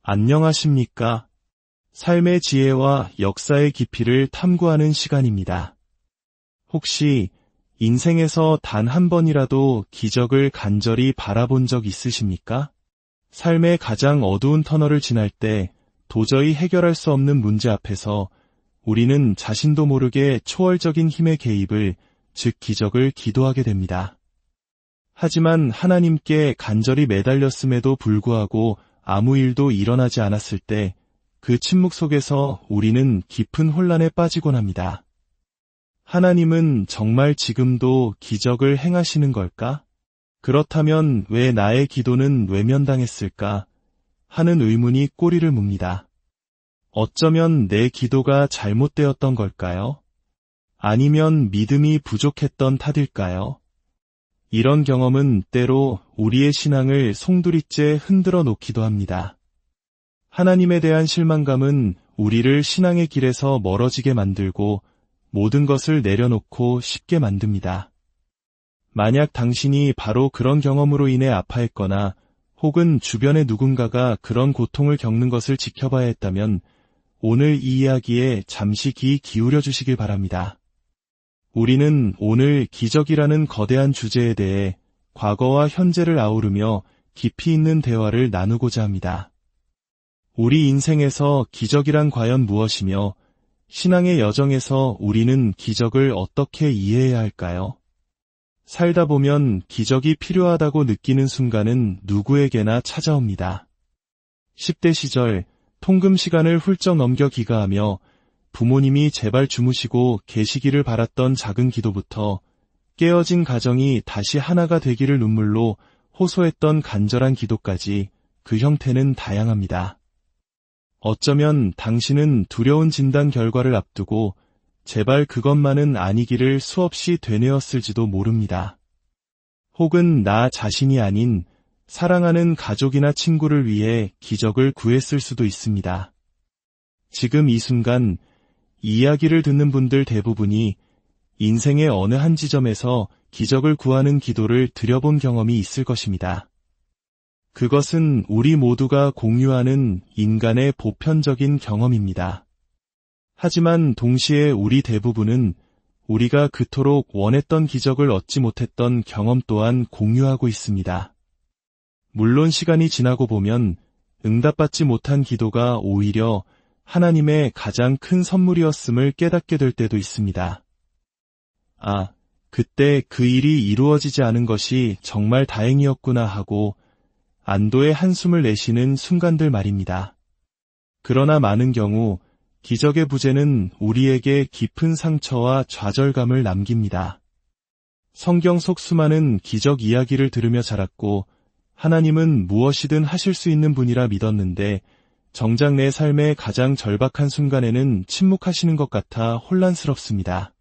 안녕하십니까? 삶의 지혜와 역사의 깊이를 탐구하는 시간입니다. 혹시 인생에서 단 한 번이라도 기적을 간절히 바라본 적 있으십니까? 삶의 가장 어두운 터널을 지날 때 도저히 해결할 수 없는 문제 앞에서 우리는 자신도 모르게 초월적인 힘의 개입을, 즉 기적을 기도하게 됩니다. 하지만 하나님께 간절히 매달렸음에도 불구하고 아무 일도 일어나지 않았을 때 그 침묵 속에서 우리는 깊은 혼란에 빠지곤 합니다. 하나님은 정말 지금도 기적을 행하시는 걸까? 그렇다면 왜 나의 기도는 외면당했을까? 하는 의문이 꼬리를 뭅니다. 어쩌면 내 기도가 잘못되었던 걸까요? 아니면 믿음이 부족했던 탓일까요? 이런 경험은 때로 우리의 신앙을 송두리째 흔들어 놓기도 합니다. 하나님에 대한 실망감은 우리를 신앙의 길에서 멀어지게 만들고 모든 것을 내려놓고 쉽게 만듭니다. 만약 당신이 바로 그런 경험으로 인해 아파했거나 혹은 주변의 누군가가 그런 고통을 겪는 것을 지켜봐야 했다면 오늘 이 이야기에 잠시 귀 기울여 주시길 바랍니다. 우리는 오늘 기적이라는 거대한 주제에 대해 과거와 현재를 아우르며 깊이 있는 대화를 나누고자 합니다. 우리 인생에서 기적이란 과연 무엇이며 신앙의 여정에서 우리는 기적을 어떻게 이해해야 할까요? 살다 보면 기적이 필요하다고 느끼는 순간은 누구에게나 찾아옵니다. 10대 시절 통금 시간을 훌쩍 넘겨 기가하며 부모님이 제발 주무시고 계시기를 바랐던 작은 기도부터 깨어진 가정이 다시 하나가 되기를 눈물로 호소했던 간절한 기도까지 그 형태는 다양합니다. 어쩌면 당신은 두려운 진단 결과를 앞두고 제발 그것만은 아니기를 수없이 되뇌었을지도 모릅니다. 혹은 나 자신이 아닌 사랑하는 가족이나 친구를 위해 기적을 구했을 수도 있습니다. 지금 이 순간 이 이야기를 듣는 분들 대부분이 인생의 어느 한 지점에서 기적을 구하는 기도를 드려본 경험이 있을 것입니다. 그것은 우리 모두가 공유하는 인간의 보편적인 경험입니다. 하지만 동시에 우리 대부분은 우리가 그토록 원했던 기적을 얻지 못했던 경험 또한 공유하고 있습니다. 물론 시간이 지나고 보면 응답받지 못한 기도가 오히려 하나님의 가장 큰 선물이었음을 깨닫게 될 때도 있습니다. 아, 그때 그 일이 이루어지지 않은 것이 정말 다행이었구나 하고 안도의 한숨을 내쉬는 순간들 말입니다. 그러나 많은 경우 기적의 부재는 우리에게 깊은 상처와 좌절감을 남깁니다. 성경 속 수많은 기적 이야기를 들으며 자랐고 하나님은 무엇이든 하실 수 있는 분이라 믿었는데 정작 내 삶의 가장 절박한 순간에는 침묵하시는 것 같아 혼란스럽습니다.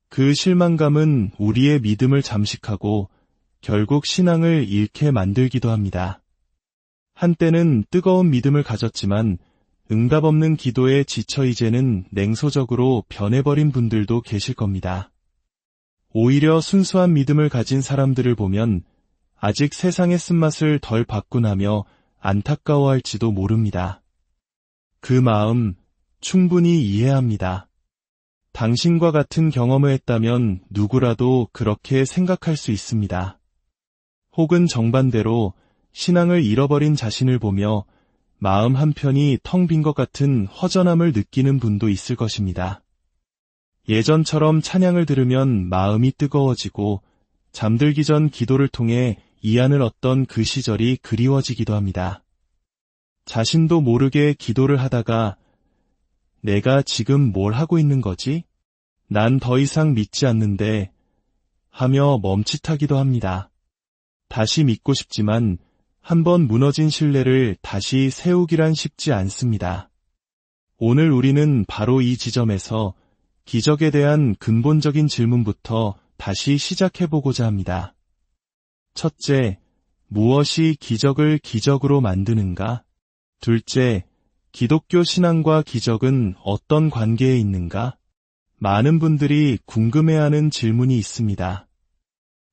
그 실망감은 우리의 믿음을 잠식하고 결국 신앙을 잃게 만들기도 합니다. 한때는 뜨거운 믿음을 가졌지만 응답 없는 기도에 지쳐 이제는 냉소적으로 변해버린 분들도 계실 겁니다. 오히려 순수한 믿음을 가진 사람들을 보면 아직 세상의 쓴맛을 덜 받고 나며 안타까워할지도 모릅니다. 그 마음 충분히 이해합니다. 당신과 같은 경험을 했다면 누구라도 그렇게 생각할 수 있습니다. 혹은 정반대로 신앙을 잃어버린 자신을 보며 마음 한편이 텅 빈 것 같은 허전함을 느끼는 분도 있을 것입니다. 예전처럼 찬양을 들으면 마음이 뜨거워지고 잠들기 전 기도를 통해 이안을 얻던 그 시절이 그리워지기도 합니다. 자신도 모르게 기도를 하다가 내가 지금 뭘 하고 있는 거지? 난 더 이상 믿지 않는데 하며 멈칫하기도 합니다. 다시 믿고 싶지만 한번 무너진 신뢰를 다시 세우기란 쉽지 않습니다. 오늘 우리는 바로 이 지점에서 기적에 대한 근본적인 질문부터 다시 시작해보고자 합니다. 첫째, 무엇이 기적을 기적으로 만드는가? 둘째, 기독교 신앙과 기적은 어떤 관계에 있는가? 많은 분들이 궁금해하는 질문이 있습니다.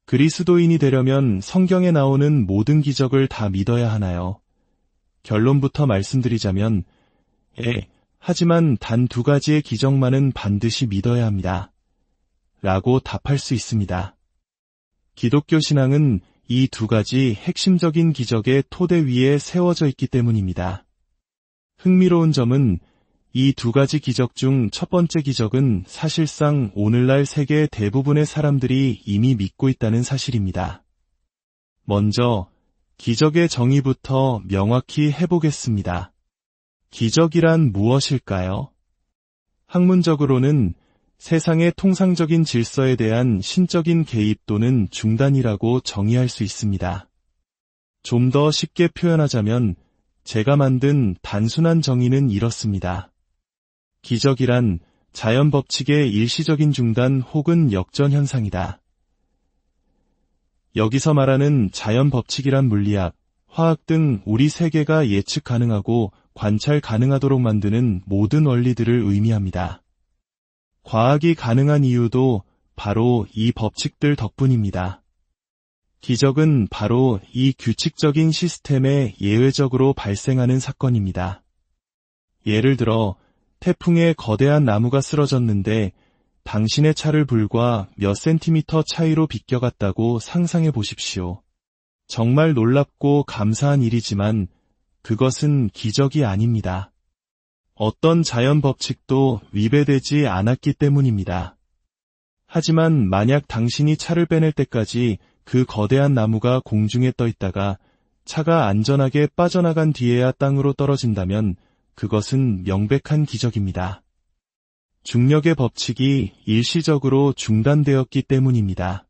그리스도인이 되려면 성경에 나오는 모든 기적을 다 믿어야 하나요? 결론부터 말씀드리자면, 하지만 단 2가지의 기적만은 반드시 믿어야 합니다. 라고 답할 수 있습니다. 기독교 신앙은 이 2가지 핵심적인 기적의 토대 위에 세워져 있기 때문입니다. 흥미로운 점은 이 2가지 기적 중 첫 번째 기적은 사실상 오늘날 세계 대부분의 사람들이 이미 믿고 있다는 사실입니다. 먼저 기적의 정의부터 명확히 해보겠습니다. 기적이란 무엇일까요? 학문적으로는 세상의 통상적인 질서에 대한 신적인 개입 또는 중단이라고 정의할 수 있습니다. 좀 더 쉽게 표현하자면 제가 만든 단순한 정의는 이렇습니다. 기적이란 자연 법칙의 일시적인 중단 혹은 역전 현상이다. 여기서 말하는 자연 법칙이란 물리학, 화학 등 우리 세계가 예측 가능하고 관찰 가능하도록 만드는 모든 원리들을 의미합니다. 과학이 가능한 이유도 바로 이 법칙들 덕분입니다. 기적은 바로 이 규칙적인 시스템에 예외적으로 발생하는 사건입니다. 예를 들어 태풍에 거대한 나무가 쓰러졌는데 당신의 차를 불과 몇 센티미터 차이로 비껴갔다고 상상해 보십시오. 정말 놀랍고 감사한 일이지만 그것은 기적이 아닙니다. 어떤 자연 법칙도 위배되지 않았기 때문입니다. 하지만 만약 당신이 차를 빼낼 때까지 그 거대한 나무가 공중에 떠 있다가 차가 안전하게 빠져나간 뒤에야 땅으로 떨어진다면 그것은 명백한 기적입니다. 중력의 법칙이 일시적으로 중단되었기 때문입니다.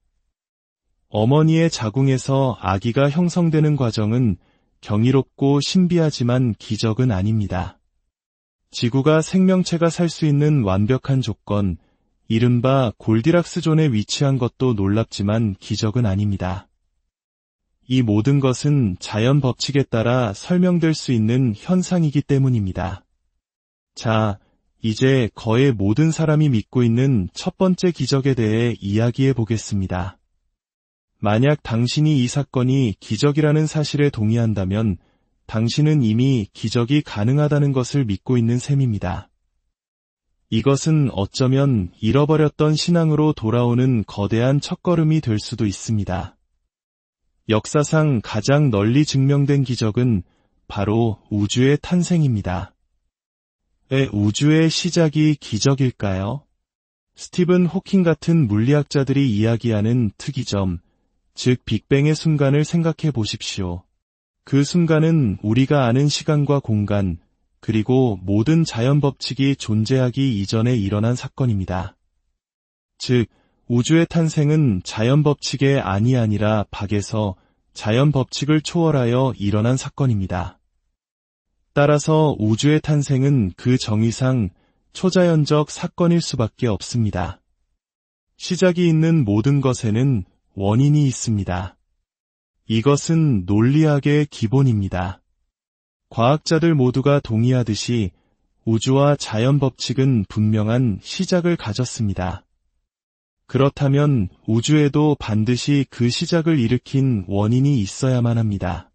어머니의 자궁에서 아기가 형성되는 과정은 경이롭고 신비하지만 기적은 아닙니다. 지구가 생명체가 살 수 있는 완벽한 조건, 이른바 골디락스 존에 위치한 것도 놀랍지만 기적은 아닙니다. 이 모든 것은 자연 법칙에 따라 설명될 수 있는 현상이기 때문입니다. 자, 이제 거의 모든 사람이 믿고 있는 첫 번째 기적에 대해 이야기해 보겠습니다. 만약 당신이 이 사건이 기적이라는 사실에 동의한다면 당신은 이미 기적이 가능하다는 것을 믿고 있는 셈입니다. 이것은 어쩌면 잃어버렸던 신앙으로 돌아오는 거대한 첫걸음이 될 수도 있습니다. 역사상 가장 널리 증명된 기적은 바로 우주의 탄생입니다. 왜 우주의 시작이 기적일까요? 스티븐 호킹 같은 물리학자들이 이야기하는 특이점, 즉 빅뱅의 순간을 생각해 보십시오. 그 순간은 우리가 아는 시간과 공간, 그리고 모든 자연 법칙이 존재하기 이전에 일어난 사건입니다. 즉, 우주의 탄생은 자연 법칙의 안이 아니라 밖에서 자연 법칙을 초월하여 일어난 사건입니다. 따라서 우주의 탄생은 그 정의상 초자연적 사건일 수밖에 없습니다. 시작이 있는 모든 것에는 원인이 있습니다. 이것은 논리학의 기본입니다. 과학자들 모두가 동의하듯이 우주와 자연 법칙은 분명한 시작을 가졌습니다. 그렇다면 우주에도 반드시 그 시작을 일으킨 원인이 있어야만 합니다.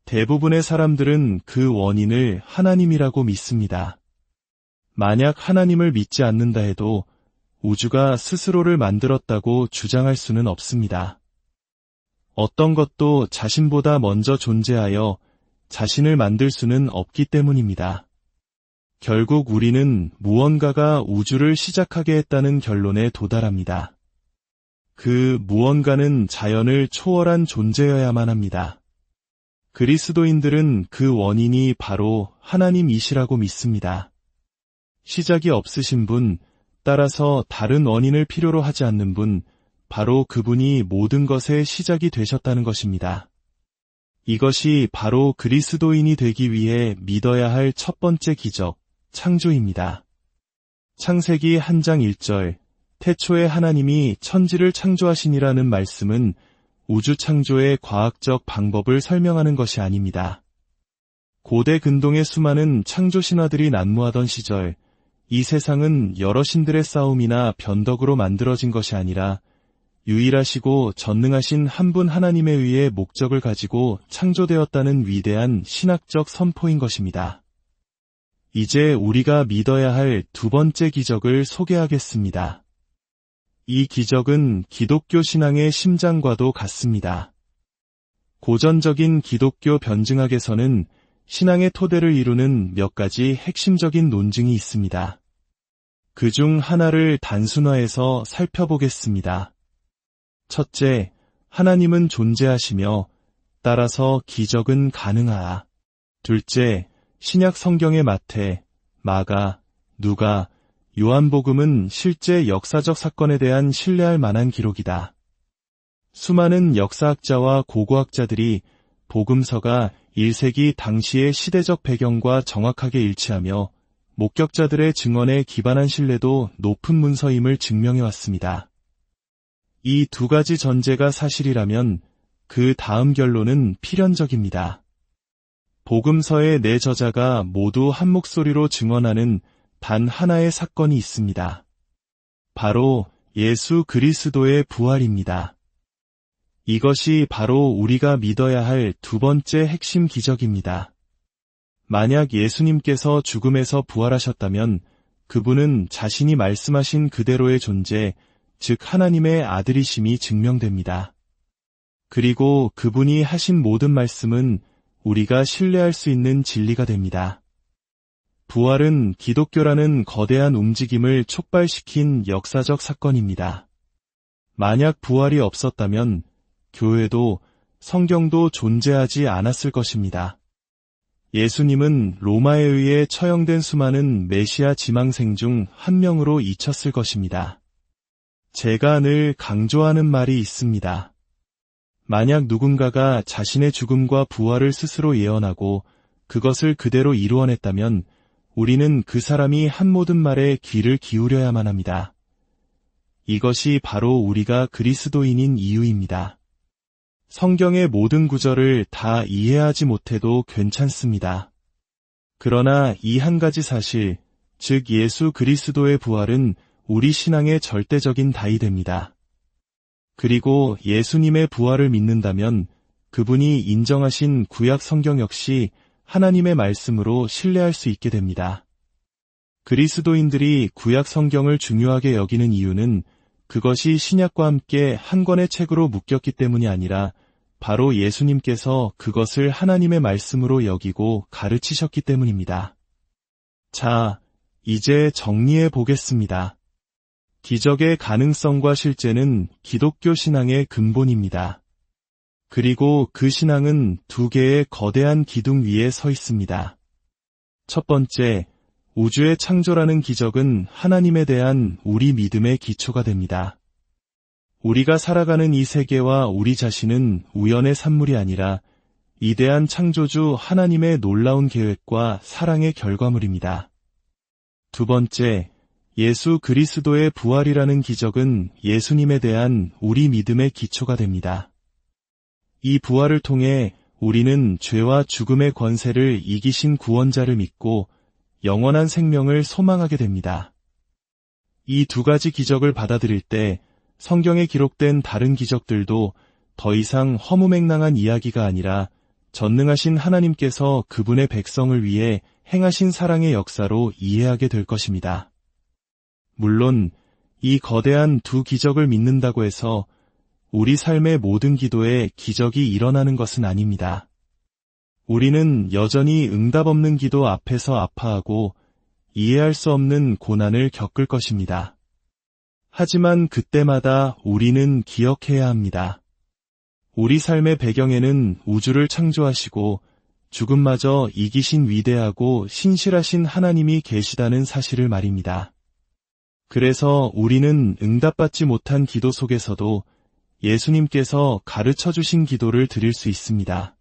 대부분의 사람들은 그 원인을 하나님이라고 믿습니다. 만약 하나님을 믿지 않는다 해도 우주가 스스로를 만들었다고 주장할 수는 없습니다. 어떤 것도 자신보다 먼저 존재하여 자신을 만들 수는 없기 때문입니다. 결국 우리는 무언가가 우주를 시작하게 했다는 결론에 도달합니다. 그 무언가는 자연을 초월한 존재여야만 합니다. 그리스도인들은 그 원인이 바로 하나님이시라고 믿습니다. 시작이 없으신 분, 따라서 다른 원인을 필요로 하지 않는 분, 바로 그분이 모든 것의 시작이 되셨다는 것입니다. 이것이 바로 그리스도인이 되기 위해 믿어야 할 첫 번째 기적, 창조입니다. 창세기 1장 1절, 태초에 하나님이 천지를 창조하시니라는 말씀은 우주 창조의 과학적 방법을 설명하는 것이 아닙니다. 고대 근동의 수많은 창조 신화들이 난무하던 시절, 이 세상은 여러 신들의 싸움이나 변덕으로 만들어진 것이 아니라 유일하시고 전능하신 한 분 하나님에 의해 목적을 가지고 창조되었다는 위대한 신학적 선포인 것입니다. 이제 우리가 믿어야 할 두 번째 기적을 소개하겠습니다. 이 기적은 기독교 신앙의 심장과도 같습니다. 고전적인 기독교 변증학에서는 신앙의 토대를 이루는 몇 가지 핵심적인 논증이 있습니다. 그중 하나를 단순화해서 살펴보겠습니다. 첫째, 하나님은 존재하시며 따라서 기적은 가능하다. 둘째, 신약 성경의 마태, 마가, 누가, 요한복음은 실제 역사적 사건에 대한 신뢰할 만한 기록이다. 수많은 역사학자와 고고학자들이 복음서가 1세기 당시의 시대적 배경과 정확하게 일치하며 목격자들의 증언에 기반한 신뢰도 높은 문서임을 증명해왔습니다. 이 두 가지 전제가 사실이라면 그 다음 결론은 필연적입니다. 복음서의 네 저자가 모두 한 목소리로 증언하는 단 하나의 사건이 있습니다. 바로 예수 그리스도의 부활입니다. 이것이 바로 우리가 믿어야 할 두 번째 핵심 기적입니다. 만약 예수님께서 죽음에서 부활하셨다면 그분은 자신이 말씀하신 그대로의 존재, 즉 하나님의 아들이심이 증명됩니다. 그리고 그분이 하신 모든 말씀은 우리가 신뢰할 수 있는 진리가 됩니다. 부활은 기독교라는 거대한 움직임을 촉발시킨 역사적 사건입니다. 만약 부활이 없었다면 교회도 성경도 존재하지 않았을 것입니다. 예수님은 로마에 의해 처형된 수많은 메시아 지망생 중 한 명으로 잊혔을 것입니다. 제가 늘 강조하는 말이 있습니다. 만약 누군가가 자신의 죽음과 부활을 스스로 예언하고 그것을 그대로 이루어냈다면 우리는 그 사람이 한 모든 말에 귀를 기울여야만 합니다. 이것이 바로 우리가 그리스도인인 이유입니다. 성경의 모든 구절을 다 이해하지 못해도 괜찮습니다. 그러나 이 한 가지 사실, 즉 예수 그리스도의 부활은 우리 신앙의 절대적인 다이 됩니다. 그리고 예수님의 부활을 믿는다면 그분이 인정하신 구약 성경 역시 하나님의 말씀으로 신뢰할 수 있게 됩니다. 그리스도인들이 구약 성경을 중요하게 여기는 이유는 그것이 신약과 함께 한 권의 책으로 묶였기 때문이 아니라 바로 예수님께서 그것을 하나님의 말씀으로 여기고 가르치셨기 때문입니다. 자, 이제 정리해 보겠습니다. 기적의 가능성과 실제는 기독교 신앙의 근본입니다. 그리고 그 신앙은 두 개의 거대한 기둥 위에 서 있습니다. 첫 번째, 우주의 창조라는 기적은 하나님에 대한 우리 믿음의 기초가 됩니다. 우리가 살아가는 이 세계와 우리 자신은 우연의 산물이 아니라 위대한 창조주 하나님의 놀라운 계획과 사랑의 결과물입니다. 두 번째, 예수 그리스도의 부활이라는 기적은 예수님에 대한 우리 믿음의 기초가 됩니다. 이 부활을 통해 우리는 죄와 죽음의 권세를 이기신 구원자를 믿고 영원한 생명을 소망하게 됩니다. 이 두 가지 기적을 받아들일 때 성경에 기록된 다른 기적들도 더 이상 허무맹랑한 이야기가 아니라 전능하신 하나님께서 그분의 백성을 위해 행하신 사랑의 역사로 이해하게 될 것입니다. 물론 이 거대한 두 기적을 믿는다고 해서 우리 삶의 모든 기도에 기적이 일어나는 것은 아닙니다. 우리는 여전히 응답 없는 기도 앞에서 아파하고 이해할 수 없는 고난을 겪을 것입니다. 하지만 그때마다 우리는 기억해야 합니다. 우리 삶의 배경에는 우주를 창조하시고 죽음마저 이기신 위대하고 신실하신 하나님이 계시다는 사실을 말입니다. 그래서 우리는 응답받지 못한 기도 속에서도 예수님께서 가르쳐 주신 기도를 드릴 수 있습니다.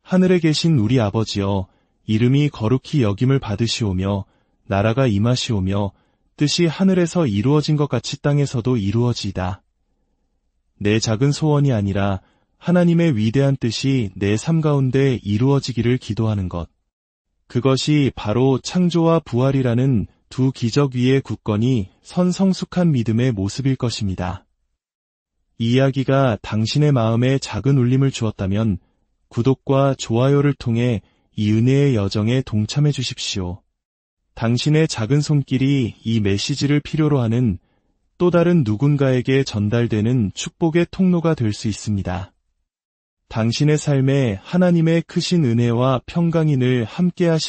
하늘에 계신 우리 아버지여, 이름이 거룩히 여김을 받으시오며 나라가 임하시오며 뜻이 하늘에서 이루어진 것 같이 땅에서도 이루어지이다. 내 작은 소원이 아니라 하나님의 위대한 뜻이 내 삶 가운데 이루어지기를 기도하는 것. 그것이 바로 창조와 부활이라는 두 기적 위에 굳건히 선 성숙한 믿음의 모습일 것입니다. 이 이야기가 당신의 마음에 작은 울림을 주었다면 구독과 좋아요를 통해 이 은혜의 여정에 동참해 주십시오. 당신의 작은 손길이 이 메시지를 필요로 하는 또 다른 누군가에게 전달되는 축복의 통로가 될 수 있습니다. 당신의 삶에 하나님의 크신 은혜와 평강이 늘 함께 하시길